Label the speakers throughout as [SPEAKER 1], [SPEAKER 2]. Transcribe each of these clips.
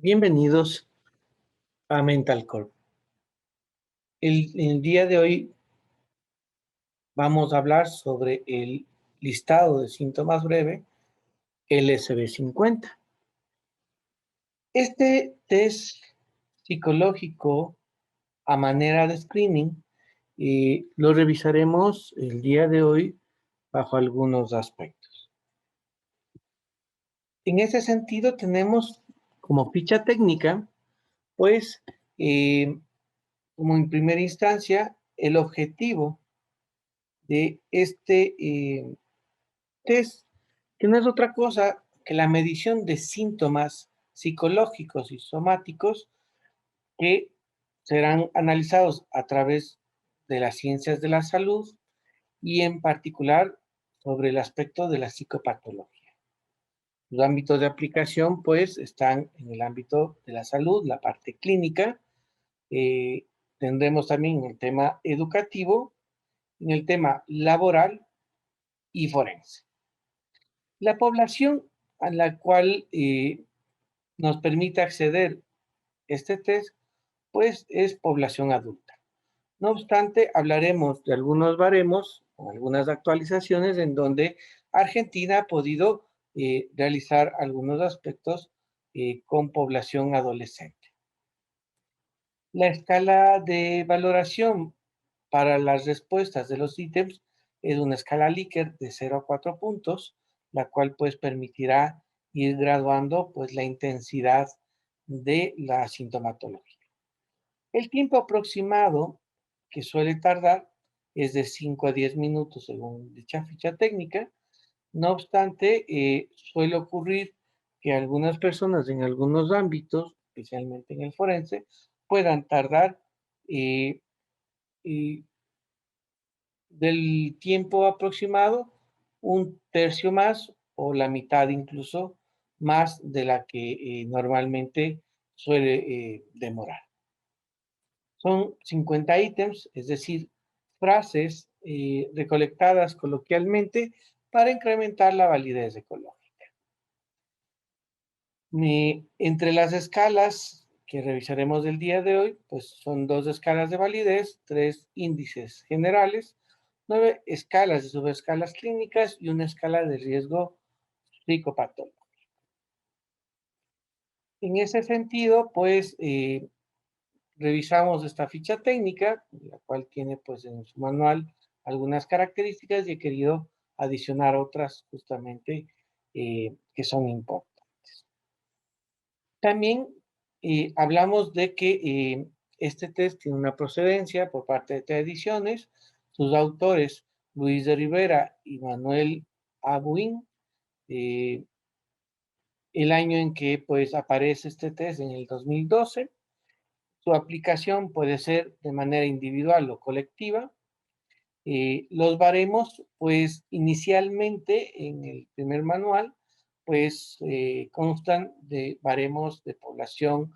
[SPEAKER 1] Bienvenidos a Mental Corp. El día de hoy vamos a hablar sobre el listado de síntomas breve LSB-50. Este test psicológico a manera de screening lo revisaremos el día de hoy bajo algunos aspectos. En ese sentido tenemos como ficha técnica, pues, como en primera instancia, el objetivo de este test, que no es otra cosa que la medición de síntomas psicológicos y somáticos que serán analizados a través de las ciencias de la salud y en particular sobre el aspecto de la psicopatología. Los ámbitos de aplicación, pues, están en el ámbito de la salud, la parte clínica. Tendremos también el tema educativo, en el tema laboral y forense. La población a la cual nos permite acceder este test, pues es población adulta. No obstante, hablaremos de algunos baremos o algunas actualizaciones en donde Argentina ha podido realizar algunos aspectos con población adolescente. La escala de valoración para las respuestas de los ítems es una escala Likert de 0 a 4 puntos, la cual pues permitirá ir graduando pues la intensidad de la sintomatología. El tiempo aproximado que suele tardar es de 5 a 10 minutos según dicha ficha técnica. No obstante, suele ocurrir que algunas personas en algunos ámbitos, especialmente en el forense, puedan tardar eh, eh, del tiempo aproximado un tercio más o la mitad incluso más de la que normalmente suele demorar. Son 50 ítems, es decir, frases recolectadas coloquialmente para incrementar la validez ecológica. Entre las escalas que revisaremos del día de hoy, pues son 2 escalas de validez, 3 índices generales, 9 escalas de subescalas clínicas y una escala de riesgo psicopatológico. En ese sentido, pues, revisamos esta ficha técnica, la cual tiene, pues, en su manual algunas características y he querido adicionar otras justamente que son importantes. También hablamos de que este test tiene una procedencia por parte de TED Ediciones. Sus autores, Luis de Rivera y Manuel Abuin. El año en que pues aparece este test en el 2012. Su aplicación puede ser de manera individual o colectiva. Los baremos, pues inicialmente en el primer manual, pues constan de baremos de población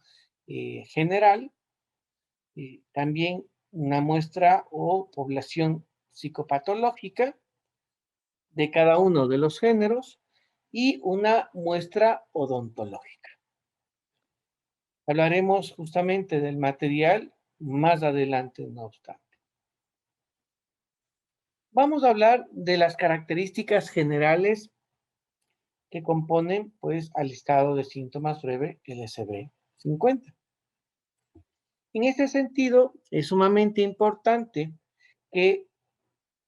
[SPEAKER 1] general, también una muestra o población psicopatológica de cada uno de los géneros y una muestra odontológica. Hablaremos justamente del material más adelante, no obstante. Vamos a hablar de las características generales que componen pues al listado de síntomas breve LSB-50. En este sentido, es sumamente importante que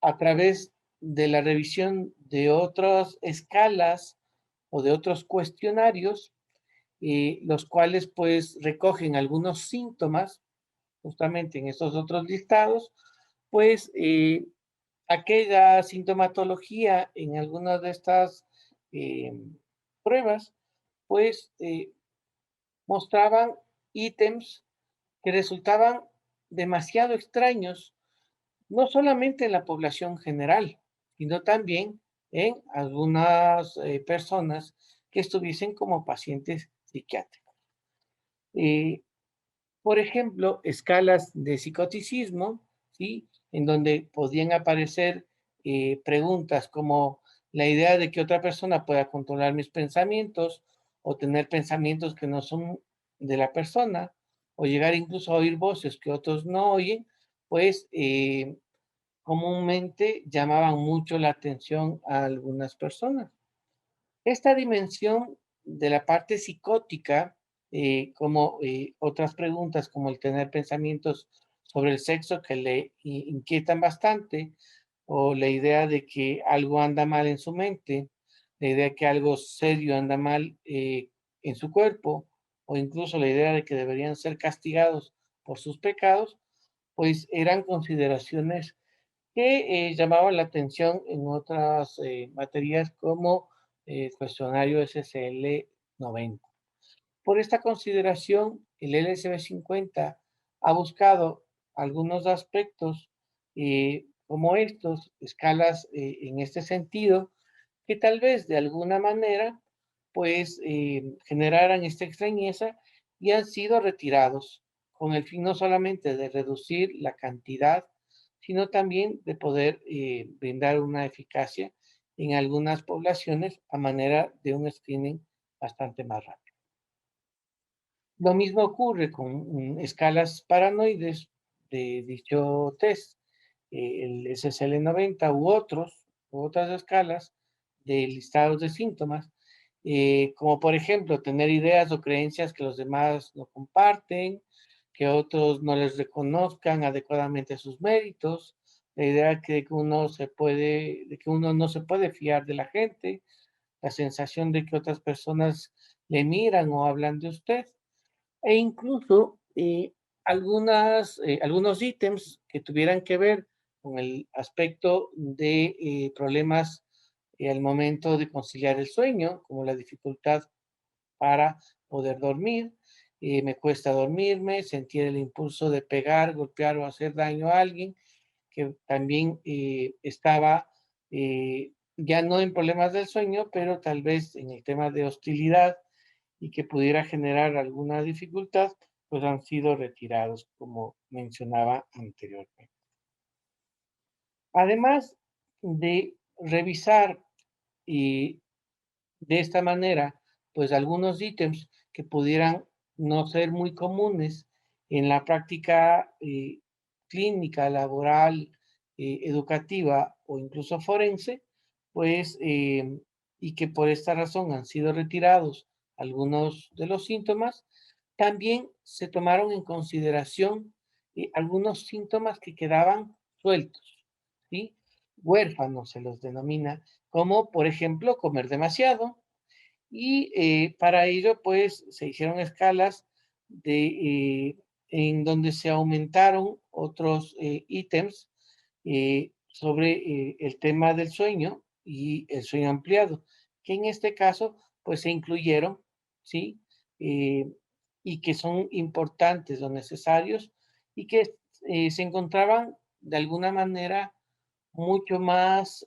[SPEAKER 1] a través de la revisión de otras escalas o de otros cuestionarios, los cuales pues recogen algunos síntomas justamente en estos otros listados, pues aquella sintomatología en algunas de estas pruebas, pues mostraban ítems que resultaban demasiado extraños, no solamente en la población general, sino también en algunas personas que estuviesen como pacientes psiquiátricos. Eh, por ejemplo, escalas de psicoticismo, ¿sí? En donde podían aparecer preguntas como la idea de que otra persona pueda controlar mis pensamientos o tener pensamientos que no son de la persona o llegar incluso a oír voces que otros no oyen, pues comúnmente llamaban mucho la atención a algunas personas. Esta dimensión de la parte psicótica, como otras preguntas, como el tener pensamientos sobre el sexo que le inquietan bastante, o la idea de que algo anda mal en su mente, la idea de que algo serio anda mal en su cuerpo, o incluso la idea de que deberían ser castigados por sus pecados, pues eran consideraciones que llamaban la atención en otras materias como cuestionario SSL 90. Por esta consideración, el LSB 50 ha buscado algunos aspectos como estos, escalas en este sentido, que tal vez de alguna manera pues generaran esta extrañeza y han sido retirados con el fin no solamente de reducir la cantidad, sino también de poder brindar una eficacia en algunas poblaciones a manera de un screening bastante más rápido. Lo mismo ocurre con escalas paranoides de dicho test, el SSL 90 u otras escalas de listados de síntomas, como por ejemplo tener ideas o creencias que los demás no comparten, que otros no les reconozcan adecuadamente sus méritos, la idea de que uno no se puede fiar de la gente, la sensación de que otras personas le miran o hablan de usted e incluso algunos ítems que tuvieran que ver con el aspecto de problemas al momento de conciliar el sueño, como la dificultad para poder dormir, me cuesta dormirme, sentir el impulso de pegar, golpear o hacer daño a alguien, que también estaba ya no en problemas del sueño, pero tal vez en el tema de hostilidad y que pudiera generar alguna dificultad, pues han sido retirados, como mencionaba anteriormente. Además de revisar y de esta manera, pues algunos ítems que pudieran no ser muy comunes en la práctica clínica, laboral, educativa o incluso forense, pues, y que por esta razón han sido retirados algunos de los síntomas, también se tomaron en consideración algunos síntomas que quedaban sueltos, ¿sí? Huérfanos se los denomina, como por ejemplo comer demasiado, y para ello pues se hicieron escalas en donde se aumentaron otros ítems sobre el tema del sueño y el sueño ampliado, que en este caso pues se incluyeron, ¿sí? Eh, y que son importantes o necesarios y que se encontraban de alguna manera mucho más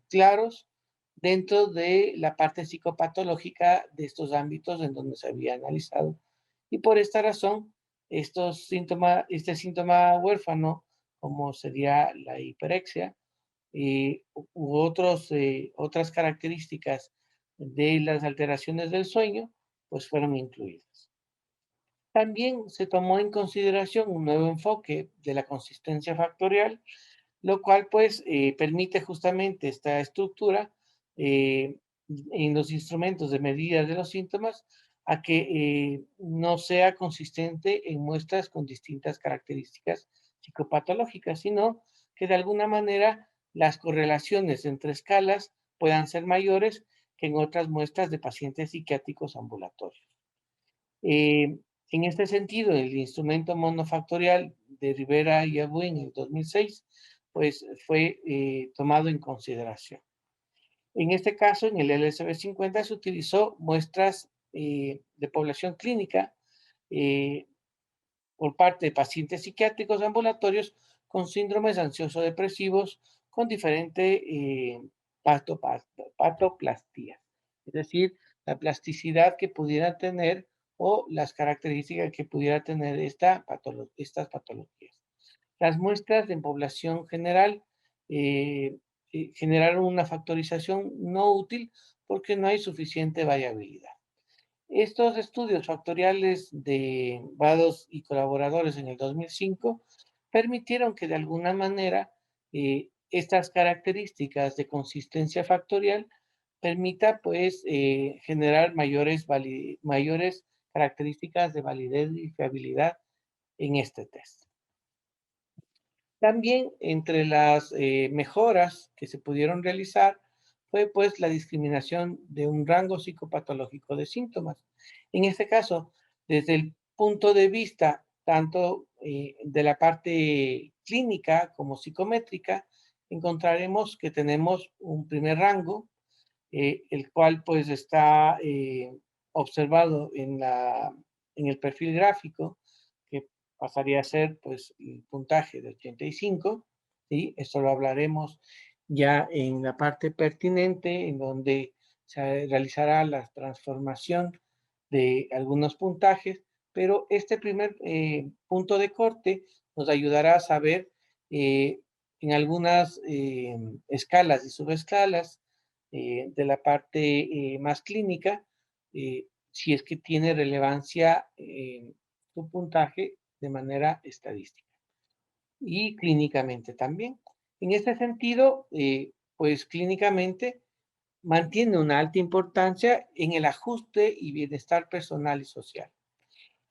[SPEAKER 1] claros dentro de la parte psicopatológica de estos ámbitos en donde se había analizado. Y por esta razón, este síntoma huérfano, como sería la hiperexia, otras características de las alteraciones del sueño, pues fueron incluidas. También se tomó en consideración un nuevo enfoque de la consistencia factorial, lo cual pues permite justamente esta estructura en los instrumentos de medida de los síntomas a que no sea consistente en muestras con distintas características psicopatológicas, sino que de alguna manera las correlaciones entre escalas puedan ser mayores que en otras muestras de pacientes psiquiátricos ambulatorios. En este sentido, el instrumento monofactorial de Rivera y Abu en el 2006, pues fue tomado en consideración. En este caso, en el LSB 50 se utilizó muestras de población clínica eh, por parte de pacientes psiquiátricos ambulatorios con síndromes ansioso-depresivos con diferente patoplastia, es decir, la plasticidad que pudiera tener o las características que pudiera tener estas patologías. Las muestras en población general eh, generaron una factorización no útil porque no hay suficiente variabilidad. Estos estudios factoriales de Vados y colaboradores en el 2005 permitieron que de alguna manera estas características de consistencia factorial permita pues generar mayores características de validez y fiabilidad en este test. También entre las mejoras que se pudieron realizar fue pues la discriminación de un rango psicopatológico de síntomas. En este caso, desde el punto de vista tanto de la parte clínica como psicométrica, encontraremos que tenemos un primer rango, el cual pues está observado en el perfil gráfico, que pasaría a ser pues el puntaje de 85, ¿sí? Esto lo hablaremos ya en la parte pertinente, en donde se realizará la transformación de algunos puntajes, pero este primer punto de corte nos ayudará a saber en algunas escalas y subescalas de la parte más clínica, si es que tiene relevancia su puntaje de manera estadística y clínicamente también. En este sentido, pues clínicamente mantiene una alta importancia en el ajuste y bienestar personal y social.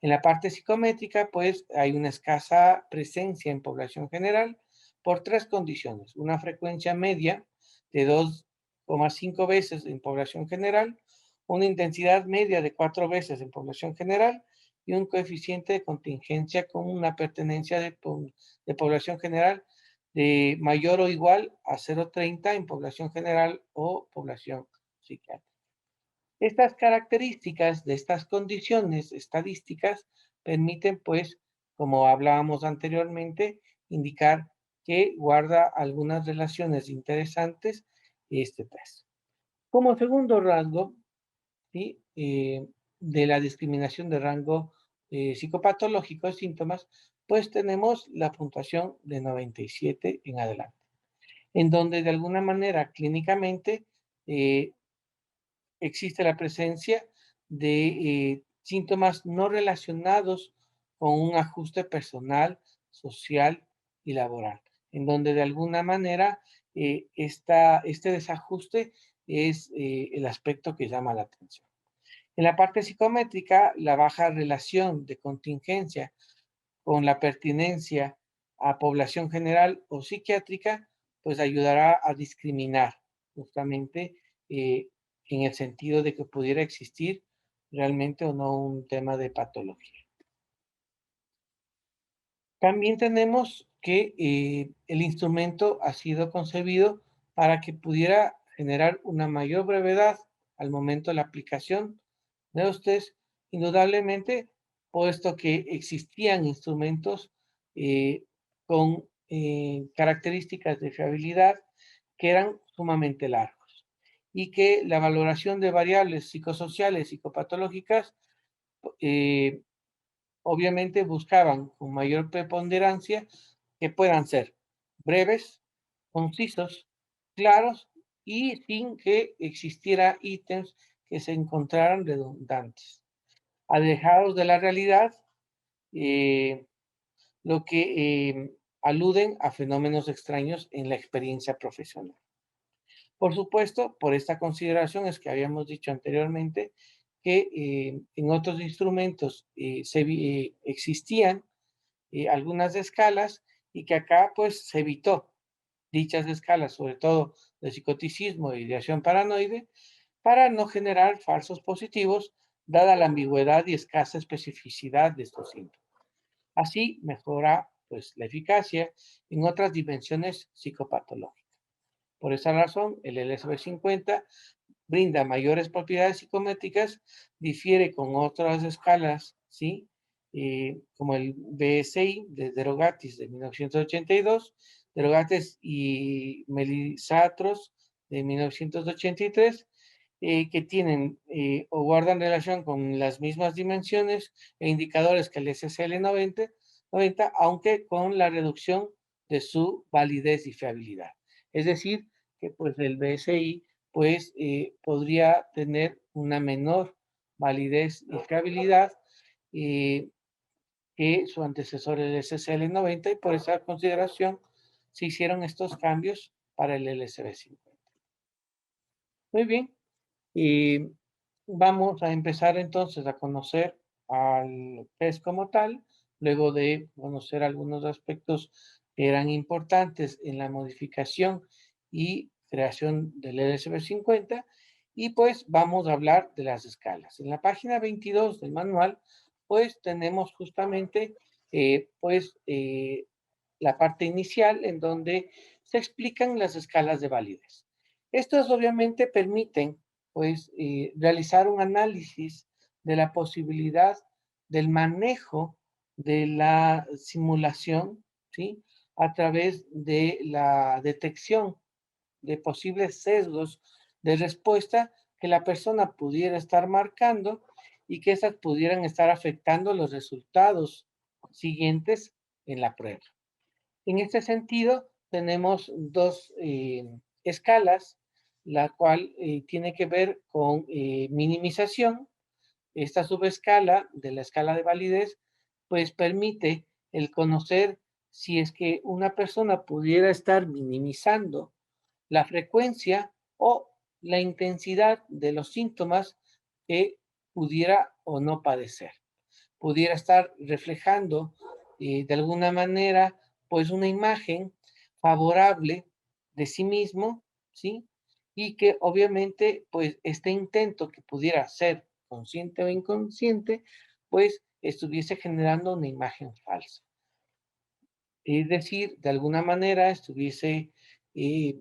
[SPEAKER 1] En la parte psicométrica, pues hay una escasa presencia en población general por tres condiciones. Una frecuencia media de 2,5 veces en población general, una intensidad media de 4 veces en población general y un coeficiente de contingencia con una pertenencia de población general de mayor o igual a 0,30 en población general o población psiquiátrica. Estas características de estas condiciones estadísticas permiten, pues, como hablábamos anteriormente, indicar que guarda algunas relaciones interesantes este test. Como segundo rasgo, ¿sí? De la discriminación de rango psicopatológico de síntomas, pues tenemos la puntuación de 97 en adelante, en donde de alguna manera clínicamente eh, existe la presencia de síntomas no relacionados con un ajuste personal, social y laboral, en donde de alguna manera este desajuste es el aspecto que llama la atención. En la parte psicométrica, la baja relación de contingencia con la pertinencia a población general o psiquiátrica, pues ayudará a discriminar justamente eh, en el sentido de que pudiera existir realmente o no un tema de patología. También tenemos que el instrumento ha sido concebido para que pudiera generar una mayor brevedad al momento de la aplicación de los test, indudablemente, puesto que existían instrumentos eh, con características de fiabilidad que eran sumamente largos y que la valoración de variables psicosociales, psicopatológicas, eh, obviamente buscaban con mayor preponderancia que puedan ser breves, concisos, claros y sin que existiera ítems que se encontraran redundantes, alejados de la realidad, eh, lo que aluden a fenómenos extraños en la experiencia profesional. Por supuesto, por esta consideración es que habíamos dicho anteriormente que en otros instrumentos existían algunas escalas y que acá pues se evitó dichas escalas, sobre todo de psicoticismo y ideación paranoide, para no generar falsos positivos, dada la ambigüedad y escasa especificidad de estos síntomas. Así mejora pues la eficacia en otras dimensiones psicopatológicas. Por esa razón, el LSB-50 brinda mayores propiedades psicométricas, difiere con otras escalas, ¿sí? Como el BSI de Derogatis de 1982, Derogatis y Melisatros de 1983, que tienen o guardan relación con las mismas dimensiones e indicadores que el SSL 90, aunque con la reducción de su validez y fiabilidad. Es decir, que pues el BSI pues podría tener una menor validez y fiabilidad que su antecesor, el SSL-90, y por esa consideración se hicieron estos cambios para el LSB-50. Muy bien, y vamos a empezar entonces a conocer al test como tal, luego de conocer algunos aspectos que eran importantes en la modificación y creación del LSB-50, y pues vamos a hablar de las escalas. En la página 22 del manual, pues tenemos justamente la parte inicial en donde se explican las escalas de validez. Estos obviamente permiten realizar un análisis de la posibilidad del manejo de la simulación, ¿sí? A través de la detección de posibles sesgos de respuesta que la persona pudiera estar marcando y que esas pudieran estar afectando los resultados siguientes en la prueba. En este sentido, tenemos dos escalas, la cual tiene que ver con minimización. Esta subescala de la escala de validez, pues permite el conocer si es que una persona pudiera estar minimizando la frecuencia o la intensidad de los síntomas que pudiera o no padecer. Pudiera estar reflejando de alguna manera pues una imagen favorable de sí mismo, ¿sí? Y que obviamente pues este intento que pudiera ser consciente o inconsciente, pues estuviese generando una imagen falsa. Es decir, de alguna manera estuviese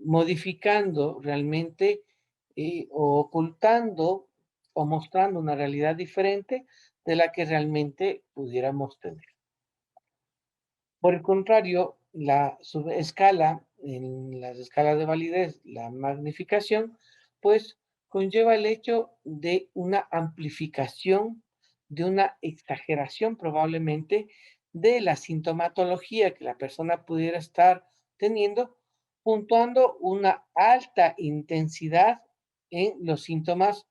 [SPEAKER 1] modificando realmente o ocultando o mostrando una realidad diferente de la que realmente pudiéramos tener. Por el contrario, la subescala, en las escalas de validez, la magnificación, pues conlleva el hecho de una amplificación, de una exageración probablemente de la sintomatología que la persona pudiera estar teniendo, puntuando una alta intensidad en los síntomas,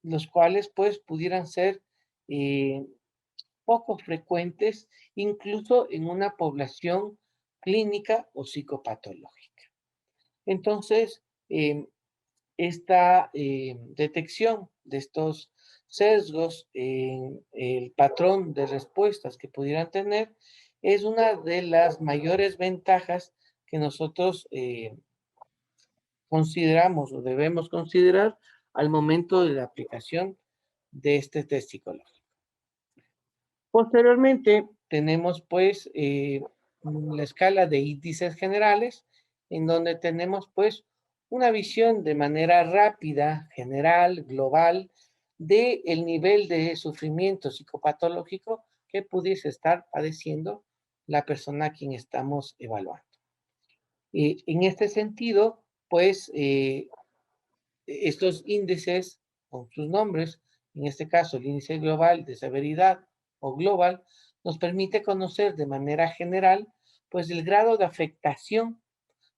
[SPEAKER 1] los cuales pues pudieran ser poco frecuentes, incluso en una población clínica o psicopatológica. Entonces, esta detección de estos sesgos en el patrón de respuestas que pudieran tener es una de las mayores ventajas que nosotros consideramos o debemos considerar al momento de la aplicación de este test psicológico. Posteriormente, tenemos pues la escala de índices generales, en donde tenemos pues una visión de manera rápida, general, global, de el nivel de sufrimiento psicopatológico que pudiese estar padeciendo la persona a quien estamos evaluando. En este sentido, pues estos índices con sus nombres, en este caso el índice global de severidad o global, nos permite conocer de manera general pues el grado de afectación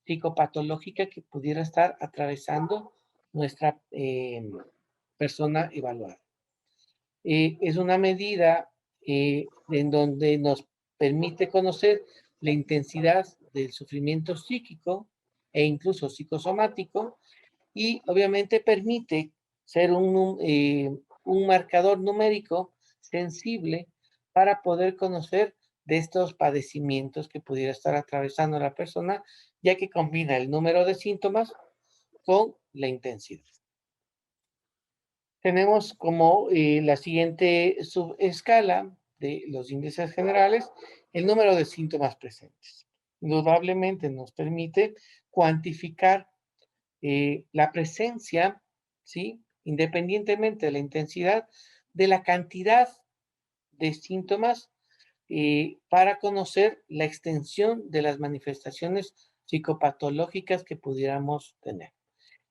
[SPEAKER 1] psicopatológica que pudiera estar atravesando nuestra persona evaluada. Es una medida en donde nos permite conocer la intensidad del sufrimiento psíquico e incluso psicosomático, y obviamente permite ser un marcador numérico sensible para poder conocer de estos padecimientos que pudiera estar atravesando la persona, ya que combina el número de síntomas con la intensidad. Tenemos como la siguiente subescala de los índices generales el número de síntomas presentes. Indudablemente nos permite cuantificar la presencia, ¿sí? Independientemente de la intensidad, de la cantidad de síntomas para conocer la extensión de las manifestaciones psicopatológicas que pudiéramos tener.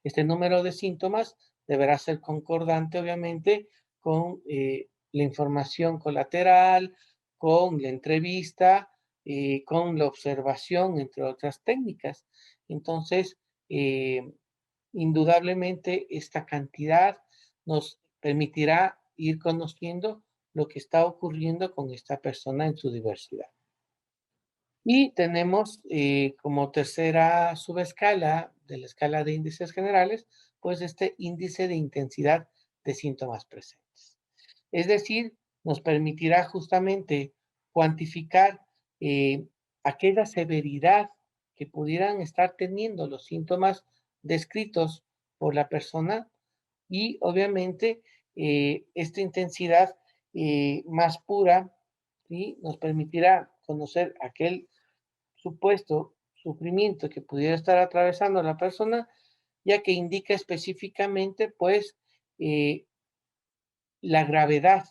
[SPEAKER 1] Este número de síntomas deberá ser concordante, obviamente, con la información colateral, con la entrevista, con la observación, entre otras técnicas. Entonces, indudablemente esta cantidad nos permitirá ir conociendo lo que está ocurriendo con esta persona en su diversidad. Y tenemos como tercera subescala de la escala de índices generales, pues este índice de intensidad de síntomas presentes. Es decir, nos permitirá justamente cuantificar eh, aquella severidad que pudieran estar teniendo los síntomas descritos por la persona y obviamente esta intensidad más pura, ¿sí? Nos permitirá conocer aquel supuesto sufrimiento que pudiera estar atravesando la persona, ya que indica específicamente, pues, la gravedad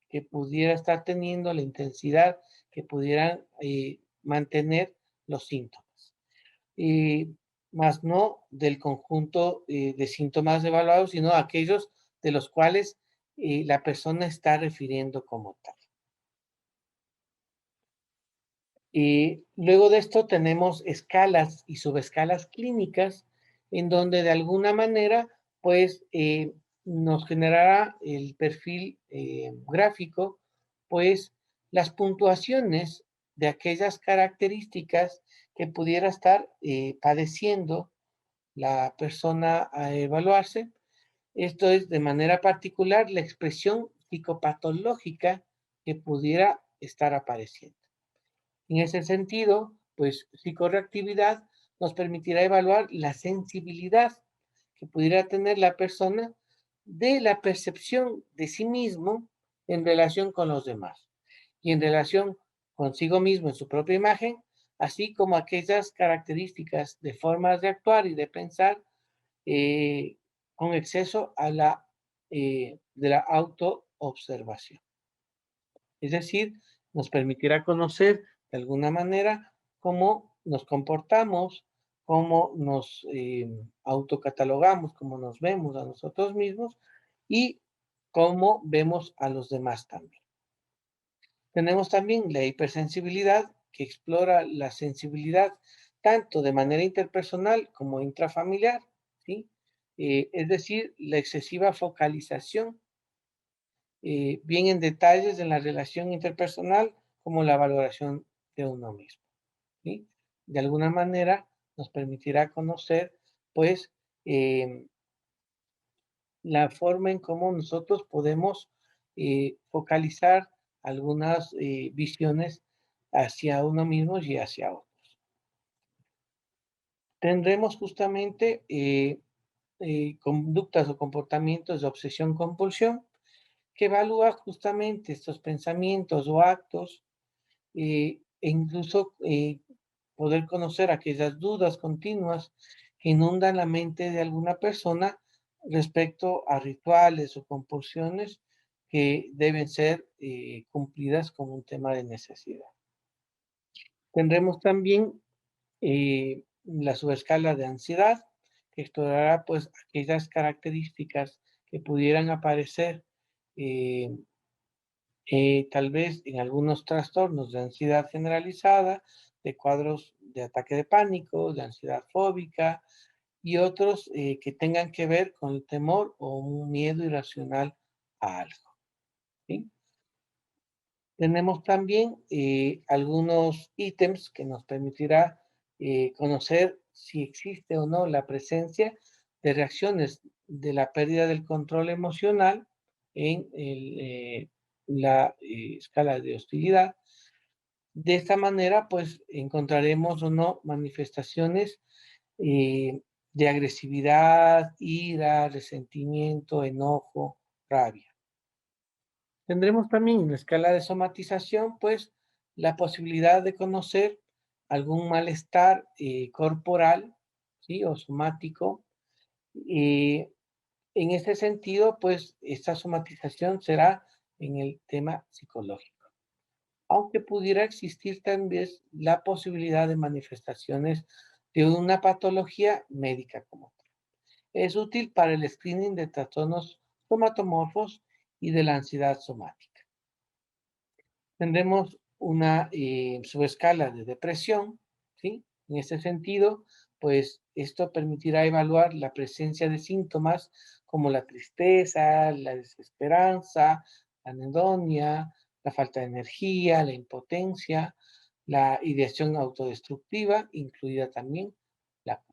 [SPEAKER 1] que pudiera estar teniendo, la intensidad que pudieran mantener los síntomas. Eh, Más no del conjunto de síntomas evaluados, sino aquellos de los cuales la persona está refiriendo como tal. Luego de esto tenemos escalas y subescalas clínicas, en donde de alguna manera, pues, nos generará el perfil gráfico, pues, las puntuaciones de aquellas características que pudiera estar padeciendo la persona a evaluarse. Esto es de manera particular la expresión psicopatológica que pudiera estar apareciendo. En ese sentido, pues psicorreactividad nos permitirá evaluar la sensibilidad que pudiera tener la persona de la percepción de sí mismo en relación con los demás y en relación consigo mismo en su propia imagen, así como aquellas características de formas de actuar y de pensar eh, con exceso a de la autoobservación. Es decir, nos permitirá conocer de alguna manera cómo nos comportamos, cómo nos autocatalogamos, cómo nos vemos a nosotros mismos y cómo vemos a los demás también. Tenemos también la hipersensibilidad, que explora la sensibilidad tanto de manera interpersonal como intrafamiliar, ¿sí? Es decir, la excesiva focalización bien en detalles en la relación interpersonal como la valoración de uno mismo, ¿sí? De alguna manera nos permitirá conocer, pues, la forma en cómo nosotros podemos focalizar algunas visiones hacia uno mismo y hacia otro. Tendremos justamente conductas o comportamientos de obsesión-compulsión, que evalúa justamente estos pensamientos o actos e incluso poder conocer aquellas dudas continuas que inundan la mente de alguna persona respecto a rituales o compulsiones que deben ser cumplidas como un tema de necesidad. Tendremos también la subescala de ansiedad, que explorará pues aquellas características que pudieran aparecer eh, tal vez en algunos trastornos de ansiedad generalizada, de cuadros de ataque de pánico, de ansiedad fóbica y otros que tengan que ver con el temor o un miedo irracional a algo, ¿sí? Tenemos también algunos ítems que nos permitirá conocer si existe o no la presencia de reacciones de la pérdida del control emocional en la escala de hostilidad. De esta manera, pues encontraremos o no manifestaciones de agresividad, ira, resentimiento, enojo, rabia. Tendremos también en la escala de somatización, pues, la posibilidad de conocer algún malestar corporal, ¿sí? O somático. Eh, en este sentido, pues, esta somatización será en el tema psicológico, aunque pudiera existir también la posibilidad de manifestaciones de una patología médica como tal. Es útil para el screening de trastornos somatomorfos y de la ansiedad somática. Tendremos una subescala de depresión, ¿sí? En este sentido, pues esto permitirá evaluar la presencia de síntomas como la tristeza, la desesperanza, la anedonia, la falta de energía, la impotencia, la ideación autodestructiva, incluida también la...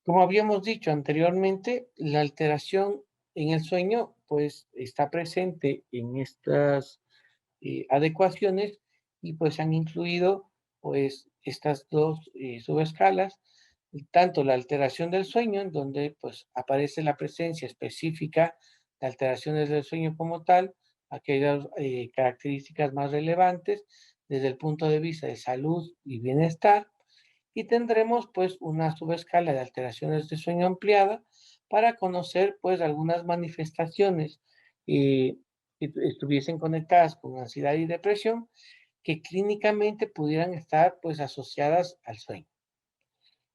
[SPEAKER 1] Como habíamos dicho anteriormente, la alteración en el sueño, pues, está presente en estas adecuaciones y pues han incluido pues estas dos subescalas, tanto la alteración del sueño, en donde pues aparece la presencia específica de alteraciones del sueño como tal, aquellas características más relevantes desde el punto de vista de salud y bienestar, y tendremos pues una subescala de alteraciones de sueño ampliada para conocer pues algunas manifestaciones eh, que estuviesen conectadas con ansiedad y depresión que clínicamente pudieran estar pues asociadas al sueño.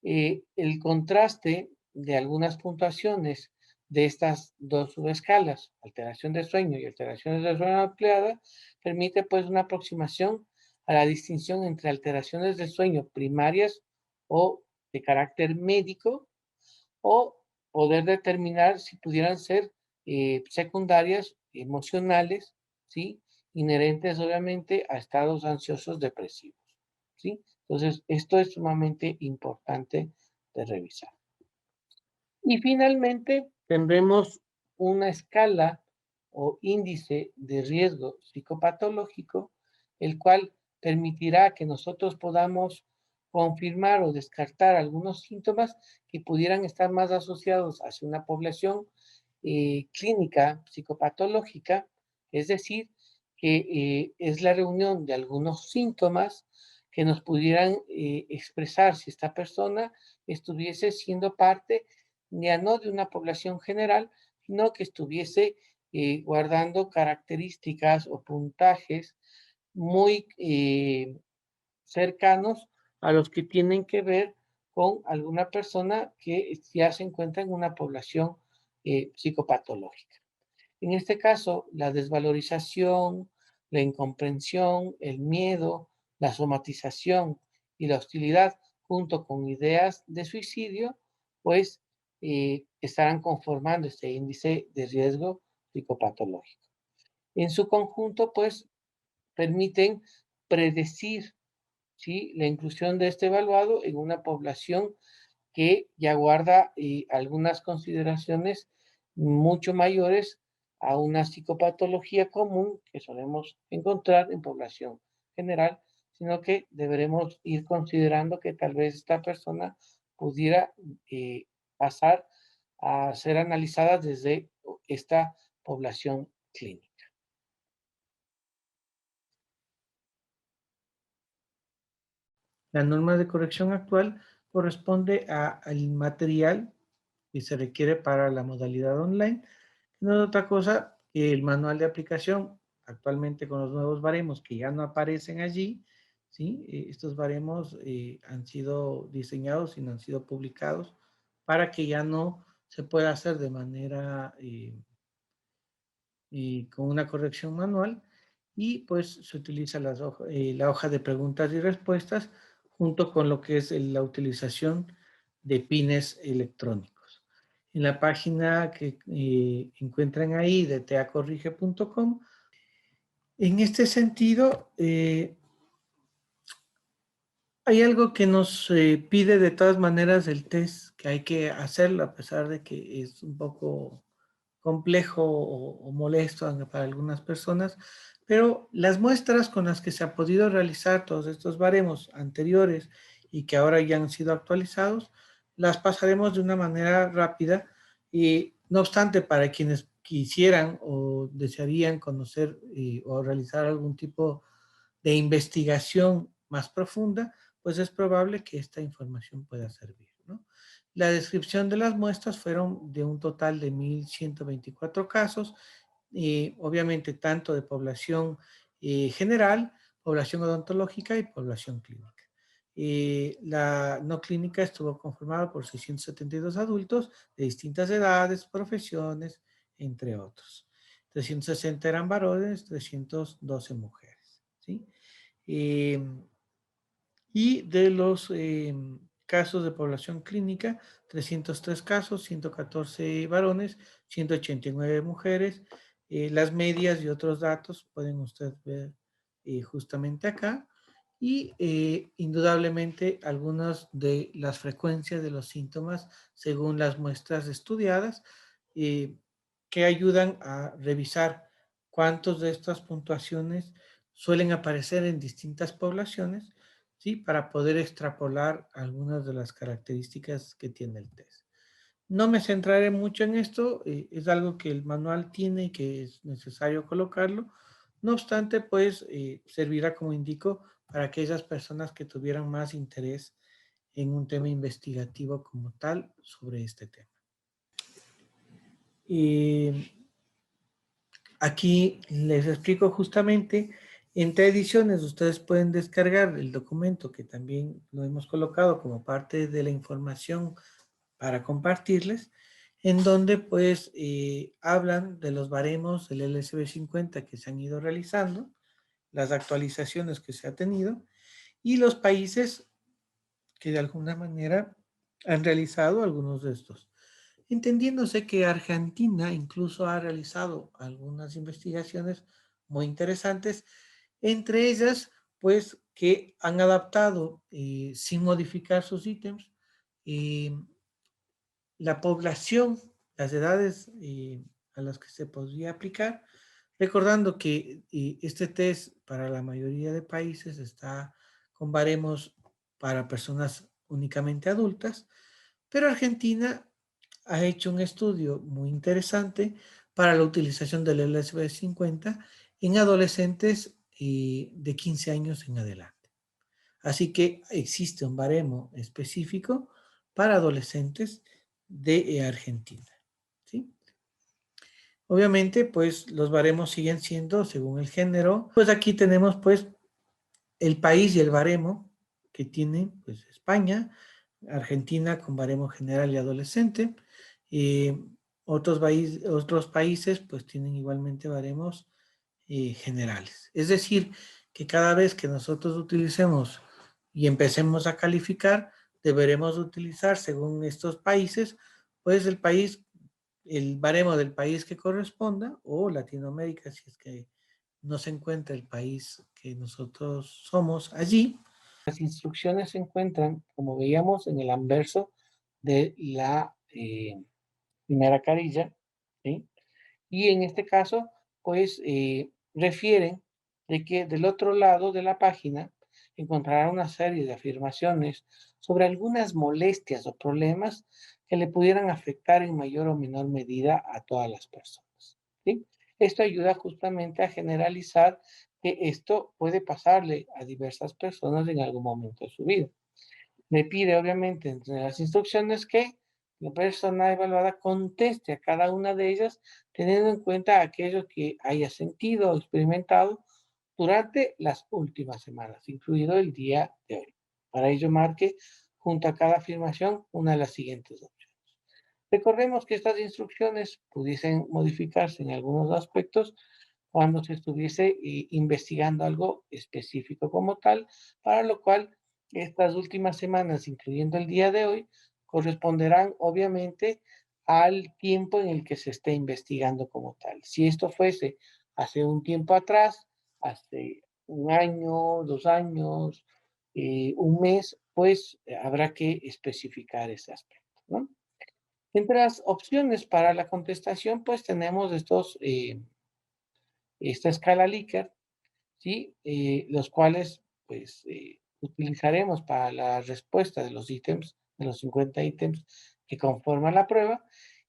[SPEAKER 1] El contraste de algunas puntuaciones de estas dos subescalas, alteración de sueño y alteraciones de sueño ampliada, permite pues una aproximación a la distinción entre alteraciones del sueño primarias o de carácter médico o poder determinar si pudieran ser secundarias, emocionales, ¿sí? Inherentes obviamente a estados ansiosos depresivos, ¿sí? Entonces, esto es sumamente importante de revisar. Y finalmente, tendremos una escala o índice de riesgo psicopatológico, el cual permitirá que nosotros podamos confirmar o descartar algunos síntomas que pudieran estar más asociados hacia una población clínica psicopatológica, es decir, que es la reunión de algunos síntomas que nos pudieran expresar si esta persona estuviese siendo parte ya no de una población general, sino que estuviese guardando características o puntajes muy cercanos a los que tienen que ver con alguna persona que ya se encuentra en una población psicopatológica. En este caso, la desvalorización, la incomprensión, el miedo, la somatización y la hostilidad, junto con ideas de suicidio, pues estarán conformando este índice de riesgo psicopatológico. En su conjunto, pues, permiten predecir, ¿sí?, la inclusión de este evaluado en una población que ya guarda algunas consideraciones mucho mayores a una psicopatología común que solemos encontrar en población general, sino que deberemos ir considerando que tal vez esta persona pudiera pasar a ser analizada desde esta población clínica. La norma de corrección actual corresponde al material que se requiere para la modalidad online. No es otra cosa que el manual de aplicación, actualmente con los nuevos baremos que ya no aparecen allí, ¿sí? Estos baremos han sido diseñados y no han sido publicados para que ya no se pueda hacer de manera con una corrección manual y pues se utiliza la hoja de preguntas y respuestas junto con lo que es la utilización de pines electrónicos. En la página que encuentran ahí de teacorrige.com, en este sentido, hay algo que nos pide de todas maneras el test, que hay que hacerlo a pesar de que es un poco complejo o molesto para algunas personas, pero las muestras con las que se ha podido realizar todos estos baremos anteriores y que ahora ya han sido actualizados, las pasaremos de una manera rápida y no obstante para quienes quisieran o desearían conocer o realizar algún tipo de investigación más profunda, pues es probable que esta información pueda servir, ¿no? La descripción de las muestras fueron de un total de 1.124 casos, obviamente tanto de población general, población odontológica y población clínica. La no clínica estuvo conformada por 672 adultos de distintas edades, profesiones, entre otros. 360 eran varones, 312 mujeres, ¿sí? Y de los casos de población clínica, 303 casos, 114 varones, 189 mujeres. Las medias y otros datos pueden ustedes ver justamente acá. Y indudablemente algunas de las frecuencias de los síntomas según las muestras estudiadas que ayudan a revisar cuántos de estas puntuaciones suelen aparecer en distintas poblaciones, ¿sí? Para poder extrapolar algunas de las características que tiene el test. No me centraré mucho en esto, es algo que el manual tiene y que es necesario colocarlo. No obstante, pues servirá, como indico, para aquellas personas que tuvieran más interés en un tema investigativo como tal sobre este tema. Aquí les explico justamente, entre ediciones ustedes pueden descargar el documento que también lo hemos colocado como parte de la información para compartirles, en donde pues hablan de los baremos del LSB 50 que se han ido realizando, las actualizaciones que se ha tenido y los países que de alguna manera han realizado algunos de estos. Entendiéndose que Argentina incluso ha realizado algunas investigaciones muy interesantes, entre ellas, pues, que han adaptado, sin modificar sus ítems, eh, la población, las edades a las que se podría aplicar, recordando que este test para la mayoría de países está con baremos para personas únicamente adultas, pero Argentina ha hecho un estudio muy interesante para la utilización del LSB 50 en adolescentes de 15 años en adelante. Así que existe un baremo específico para adolescentes de Argentina, ¿sí? Obviamente, pues los baremos siguen siendo según el género. Pues aquí tenemos pues el país y el baremo que tiene pues España, Argentina con baremo general y adolescente. Otros países pues tienen igualmente baremos generales. Es decir, que cada vez que nosotros utilicemos y empecemos a calificar, deberemos utilizar según estos países, pues el baremo del país que corresponda, o Latinoamérica, si es que no se encuentra el país que nosotros somos allí. Las instrucciones se encuentran, como veíamos, en el anverso de la primera carilla, ¿sí? Y en este caso, pues, refieren de que del otro lado de la página encontrará una serie de afirmaciones sobre algunas molestias o problemas que le pudieran afectar en mayor o menor medida a todas las personas, ¿sí? Esto ayuda justamente a generalizar que esto puede pasarle a diversas personas en algún momento de su vida. Me pide, obviamente, entre las instrucciones que la persona evaluada conteste a cada una de ellas, teniendo en cuenta aquello que haya sentido o experimentado durante las últimas semanas, incluido el día de hoy. Para ello, marque junto a cada afirmación una de las siguientes opciones. Recordemos que estas instrucciones pudiesen modificarse en algunos aspectos cuando se estuviese investigando algo específico como tal, para lo cual estas últimas semanas, incluyendo el día de hoy, corresponderán obviamente al tiempo en el que se esté investigando como tal. Si esto fuese hace un tiempo atrás, hace un año, 2 años, un mes, pues habrá que especificar ese aspecto, ¿no? Entre las opciones para la contestación, pues tenemos esta escala Likert, ¿sí? Los cuales, pues, utilizaremos para la respuesta de los ítems, de los 50 ítems que conforman la prueba,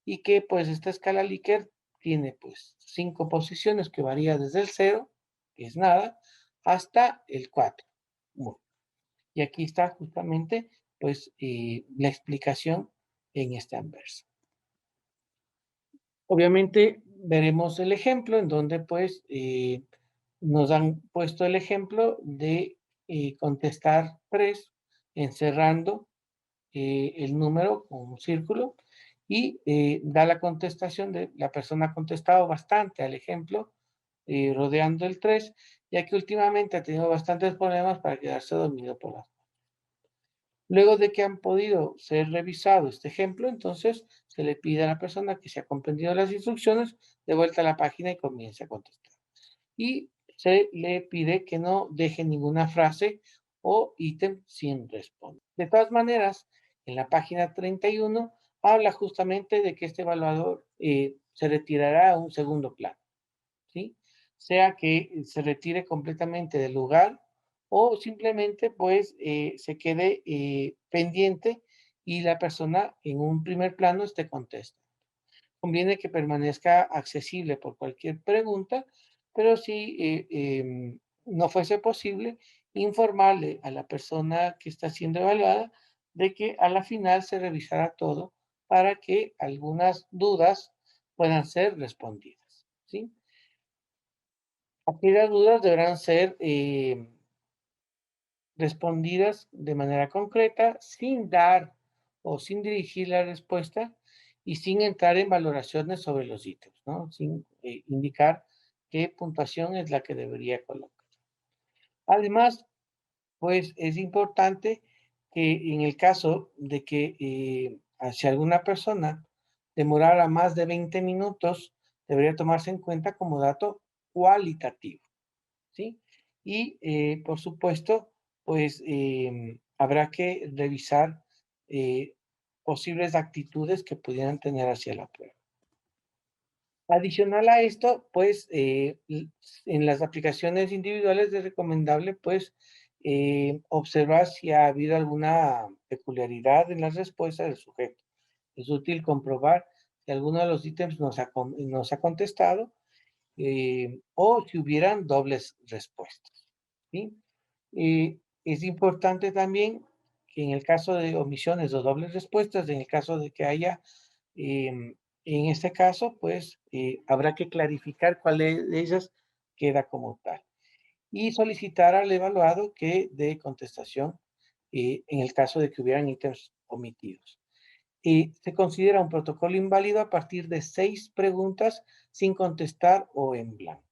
[SPEAKER 1] y que, pues, esta escala Likert tiene, pues, 5 posiciones que varía desde el 0, que es nada, hasta el 4. Bueno, y aquí está justamente, pues, la explicación en este anverso. Obviamente veremos el ejemplo en donde pues nos han puesto el ejemplo de contestar 3 encerrando el número con un círculo y da la contestación de la persona ha contestado bastante al ejemplo rodeando el 3, ya que últimamente ha tenido bastantes problemas para quedarse dormido por las noches. Luego de que han podido ser revisado este ejemplo, entonces se le pide a la persona que se ha comprendido las instrucciones de vuelta a la página y comience a contestar. Y se le pide que no deje ninguna frase o ítem sin responder. De todas maneras, en la página 31 habla justamente de que este evaluador se retirará a un segundo plano, ¿sí? Sea que se retire completamente del lugar o simplemente pues se quede pendiente y la persona en un primer plano esté contesta. Conviene que permanezca accesible por cualquier pregunta, pero si no fuese posible, informarle a la persona que está siendo evaluada de que a la final se revisará todo para que algunas dudas puedan ser respondidas, ¿sí? Aquellas dudas deberán ser respondidas de manera concreta, sin dar o sin dirigir la respuesta y sin entrar en valoraciones sobre los ítems, ¿no? Sin indicar qué puntuación es la que debería colocar. Además, pues es importante que en el caso de que si alguna persona demorara más de 20 minutos, debería tomarse en cuenta como dato cualitativo, ¿sí? Y por supuesto, pues habrá que revisar eh, posibles actitudes que pudieran tener hacia la prueba. Adicional a esto, pues en las aplicaciones individuales es recomendable pues observar si ha habido alguna peculiaridad en las respuestas del sujeto. Es útil comprobar si alguno de los ítems nos ha contestado o si hubieran dobles respuestas, ¿sí? Es importante también que en el caso de omisiones o dobles respuestas, en el caso de que haya, en este caso, pues habrá que clarificar cuál de ellas queda como tal y solicitar al evaluado que dé contestación en el caso de que hubieran ítems omitidos. Se considera un protocolo inválido a partir de 6 preguntas sin contestar o en blanco.